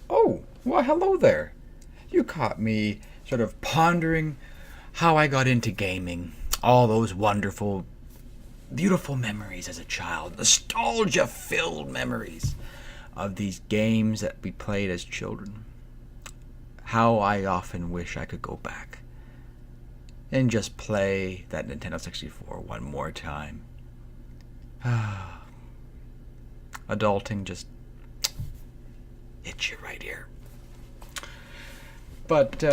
Oh, well, hello there. You caught me sort of pondering how I got into gaming. All those wonderful, beautiful memories as a child. Nostalgia filled memories of these games that we played as children. How I often wish I could go back and just play that Nintendo 64 one more time. Adulting just hits you right here. But,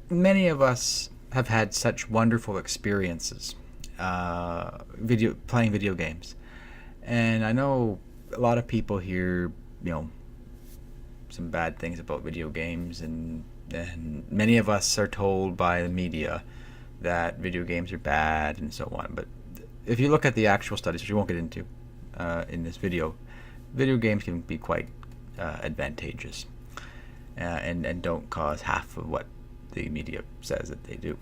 many of us have had such wonderful experiences playing video games. And I know a lot of people hear, some bad things about video games, and many of us are told by the media that video games are bad and so on. But if you look at the actual studies, which we won't get into in this video games can be quite advantageous and don't cause half of what the media says that they do.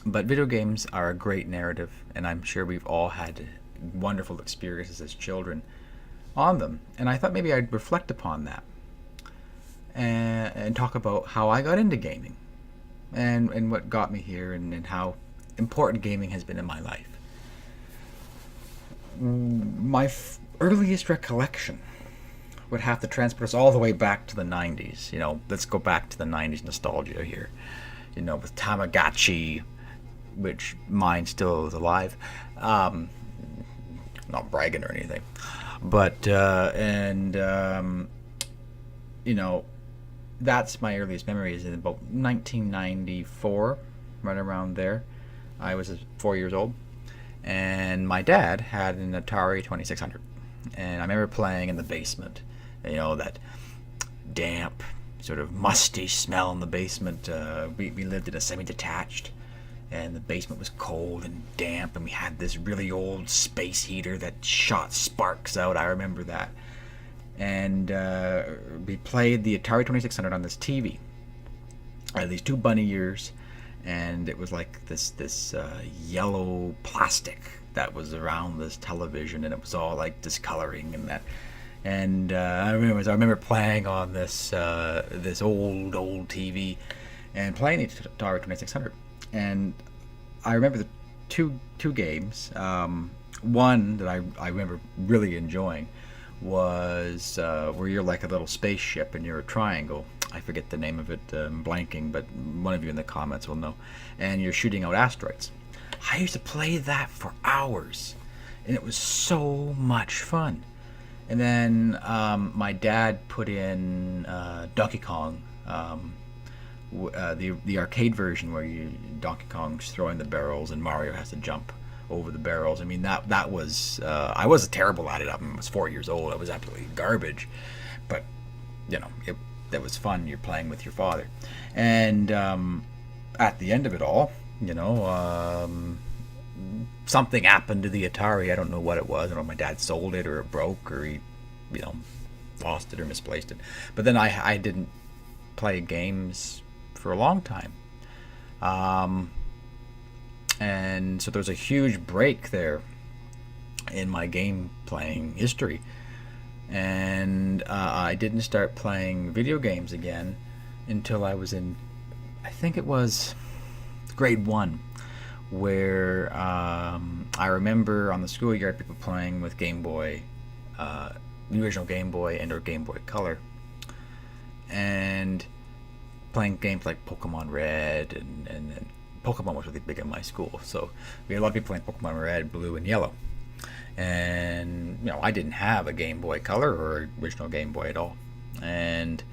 But video games are a great narrative, and I'm sure we've all had wonderful experiences as children on them. And I thought maybe I'd reflect upon that and talk about how I got into gaming and what got me here and how important gaming has been in my life. My earliest recollection would have to transport us all the way back to the 90s. Let's go back to the 90s nostalgia here. With Tamagotchi, which mine still is alive. Not bragging or anything. But, that's my earliest memories in about 1994, right around there. I was 4 years old. And my dad had an Atari 2600. And I remember playing in the basement. That damp, sort of musty smell in the basement. We lived in a semi-detached, and the basement was cold and damp, and we had this really old space heater that shot sparks out. I remember that. And we played the Atari 2600 on this TV. These two bunny ears, and it was like this yellow plastic that was around this television, and it was all like discoloring and that. And I remember playing on this old TV and playing the Atari 2600. And I remember the two games. One that I remember really enjoying was where you're like a little spaceship and you're a triangle. I forget the name of it, I'm blanking, but one of you in the comments will know. And you're shooting out asteroids. I used to play that for hours, and it was so much fun. And then my dad put in Donkey Kong, the arcade version where Donkey Kong's throwing the barrels and Mario has to jump over the barrels. I mean, that was I was terrible at it. I was 4 years old. I was absolutely garbage, but that was fun. You're playing with your father, and at the end of it all, something happened to the Atari. I don't know what it was. I don't know if my dad sold it or it broke or he, lost it or misplaced it. But then I didn't play games for a long time. And so there was a huge break there in my game playing history. And I didn't start playing video games again until I was in, I think it was grade 1, where I remember on the schoolyard people playing with Game Boy, the original Game Boy and or Game Boy Color, and playing games like Pokemon Red, and Pokemon was really big in my school, so we had a lot of people playing Pokemon Red, Blue, and Yellow. And I didn't have a Game Boy Color or original Game Boy at all, and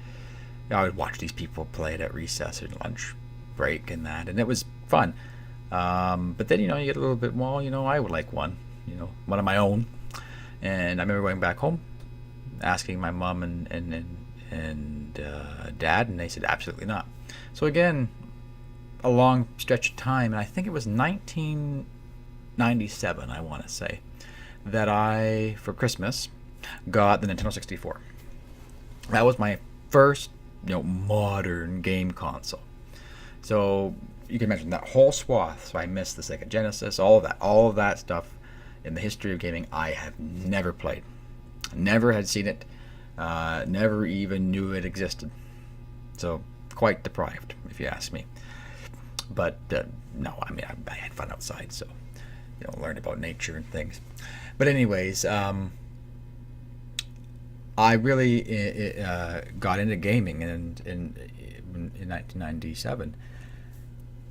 I would watch these people play it at recess and lunch break and that, and it was fun. But then you get a little bit more. I would like one of my own. And I remember going back home, asking my mom and dad, and they said absolutely not. So again, a long stretch of time, and I think it was 1997, I want to say, that I, for Christmas, got the Nintendo 64. That was my first, modern game console. So you can imagine that whole swath. So I missed the Sega Genesis, all of that stuff in the history of gaming. I have never played, never had seen it. Never even knew it existed. So quite deprived, if you ask me. But no, I mean, I had fun outside, so learned about nature and things. But anyways, I really got into gaming in 1997,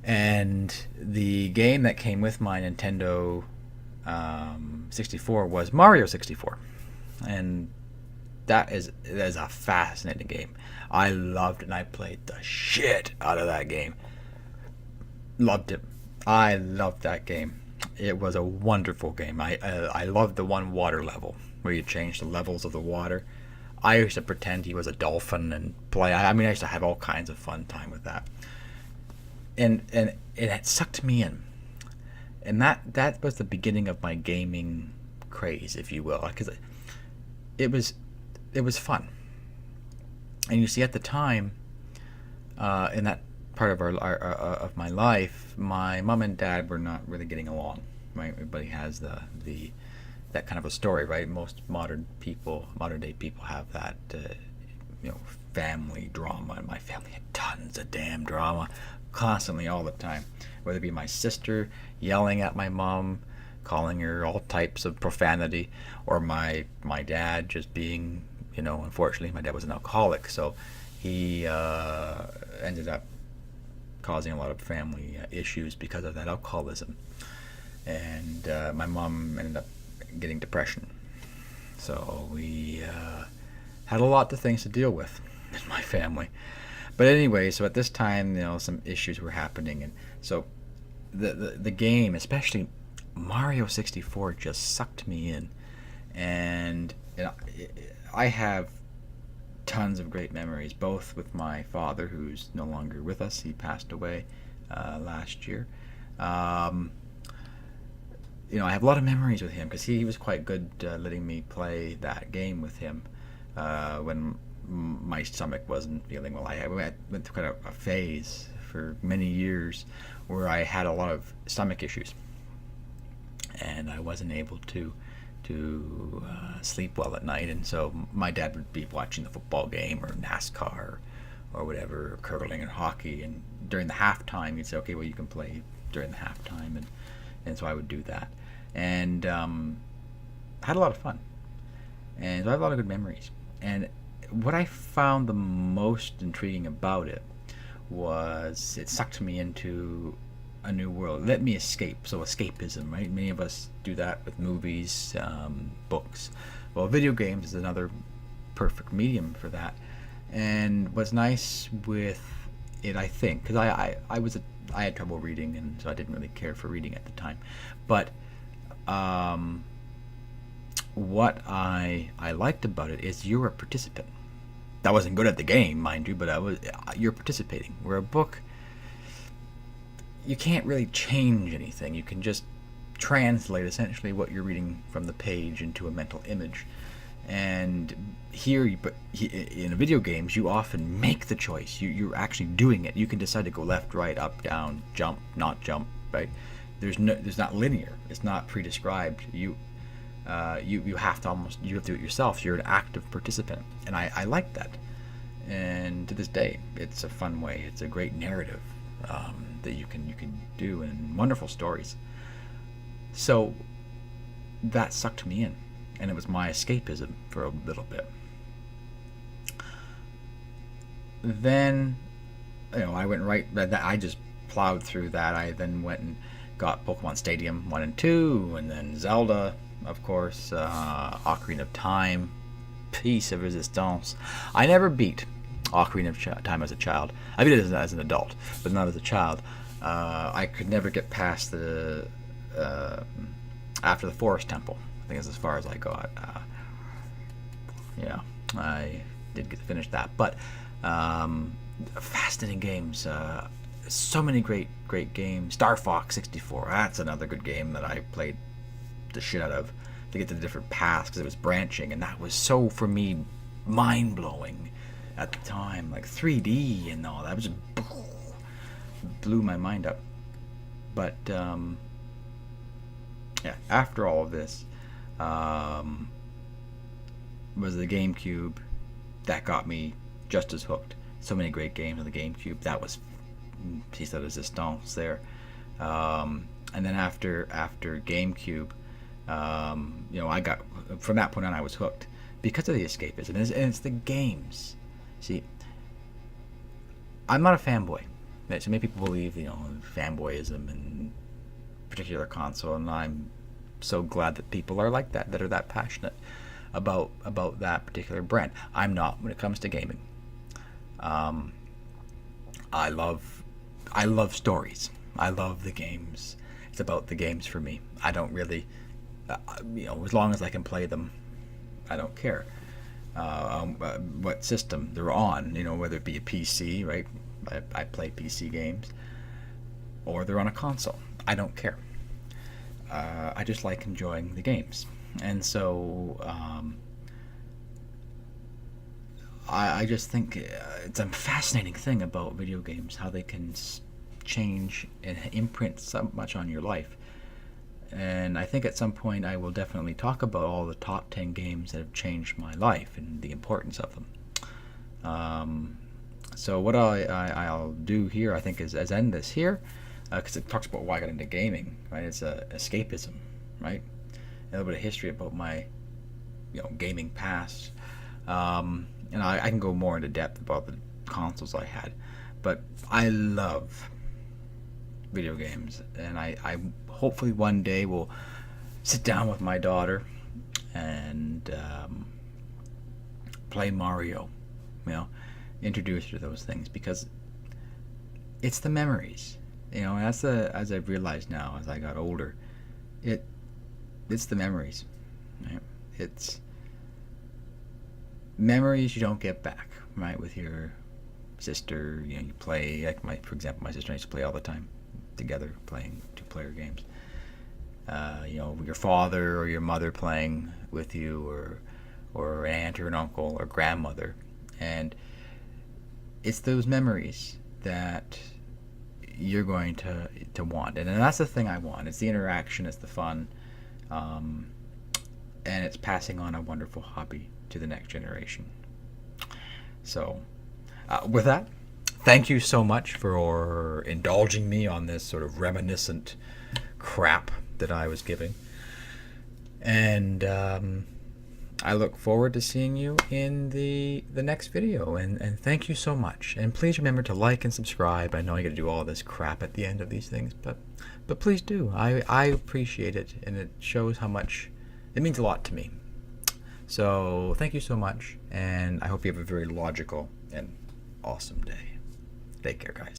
and the game that came with my Nintendo 64 was Mario 64, and that is a fascinating game. I loved it, and I played the shit out of that game. Loved it. I loved that game. It was a wonderful game. I loved the one water level where you change the levels of the water. I used to pretend he was a dolphin and play. I mean, I used to have all kinds of fun time with that. And it had sucked me in. And that was the beginning of my gaming craze, if you will, because it was fun. And you see, at the time, in that part of of my life, my mom and dad were not really getting along. Right? Everybody has that kind of a story, right? Most modern day people have that, family drama. And my family had tons of damn drama, constantly, all the time. Whether it be my sister yelling at my mom, calling her all types of profanity, or my dad just being, unfortunately, my dad was an alcoholic, so he ended up causing a lot of family issues because of that alcoholism. And my mom ended up getting depression. So we had a lot of things to deal with in my family. But anyway, so at this time, some issues were happening, and so the game, especially Mario 64, just sucked me in. And I have tons of great memories, both with my father, who's no longer with us. He passed away last year. I have a lot of memories with him because he was quite good letting me play that game with him when my stomach wasn't feeling well. I went through kind of a phase for many years where I had a lot of stomach issues, and I wasn't able to sleep well at night. And so my dad would be watching the football game or NASCAR or whatever, or curling and hockey, and during the halftime he'd say, okay, well, you can play during the halftime, and so I would do that, and had a lot of fun, and so I have a lot of good memories. And what I found the most intriguing about it was it sucked me into a new world. Let me escape. So escapism, right? Many of us do that with movies, books. Well, video games is another perfect medium for that. And what's nice with it, I think, because I had trouble reading, and so I didn't really care for reading at the time. But what I liked about it is you're a participant. I wasn't good at the game, mind you, but you're participating. Where a book, you can't really change anything. You can just translate essentially what you're reading from the page into a mental image. And here, but in video games, you often make the choice. You're actually doing it. You can decide to go left, right, up, down, jump, not jump, right? There's not linear. It's not pre-described. You have to do it yourself. You're an active participant, and I like that. And to this day, it's a fun way. It's a great narrative that you can do, and wonderful stories. So that sucked me in, and it was my escapism for a little bit. Then, I went right. I just plowed through that. I then went and got Pokemon Stadium 1 and 2, and then Zelda, of course, Ocarina of Time, Piece of Resistance. I never beat Ocarina of Time as a child. I beat it as an adult, but not as a child. I could never get past the after the Forest Temple. I think that's as far as I got. I did get to finish that, but fascinating games. So many great games. Star Fox 64. That's another good game that I played the shit out of to get to the different paths because it was branching, and that was so, for me, mind blowing at the time. Like 3D and all that was just blew my mind up. But after all of this was the GameCube, that got me just as hooked. So many great games on the GameCube. That was piece de resistance there. And then after GameCube, I got, from that point on, I was hooked because of the escapism, and it's the games. See, I'm not a fanboy. So many people believe, fanboyism in particular console, and I'm so glad that people are like that are that passionate about that particular brand. I'm not when it comes to gaming. I love stories. I love the games. It's about the games for me. I don't really, as long as I can play them, I don't care what system they're on. Whether it be a PC, right? I play PC games, or they're on a console. I don't care. I just like enjoying the games, and so I just think it's a fascinating thing about video games, how they can change and imprint so much on your life. And I think at some point I will definitely talk about all the top 10 games that have changed my life and the importance of them. So what I'll do here, I think, is end this here, because it talks about why I got into gaming, right? It's escapism, right? A little bit of history about my, gaming past, and I can go more into depth about the consoles I had, but I love video games, and I hopefully one day will sit down with my daughter and play Mario, introduce her to those things, because it's the memories, as I've realized now as I got older, it's the memories, right? It's memories you don't get back, right? With your sister, you play, like for example, my sister and I used to play all the time together, playing 2-player games. Your father or your mother playing with you, or an aunt or an uncle or grandmother, and it's those memories that you're going to want, and that's the thing I want. It's the interaction, it's the fun, and it's passing on a wonderful hobby to the next generation. So with that, thank you so much for indulging me on this sort of reminiscent crap that I was giving, and I look forward to seeing you in the next video, and thank you so much. And please remember to like and subscribe. I know I got to do all this crap at the end of these things, but please do. I appreciate it, and it shows how much it means a lot to me. So thank you so much, and I hope you have a very logical and awesome day. Take care, guys.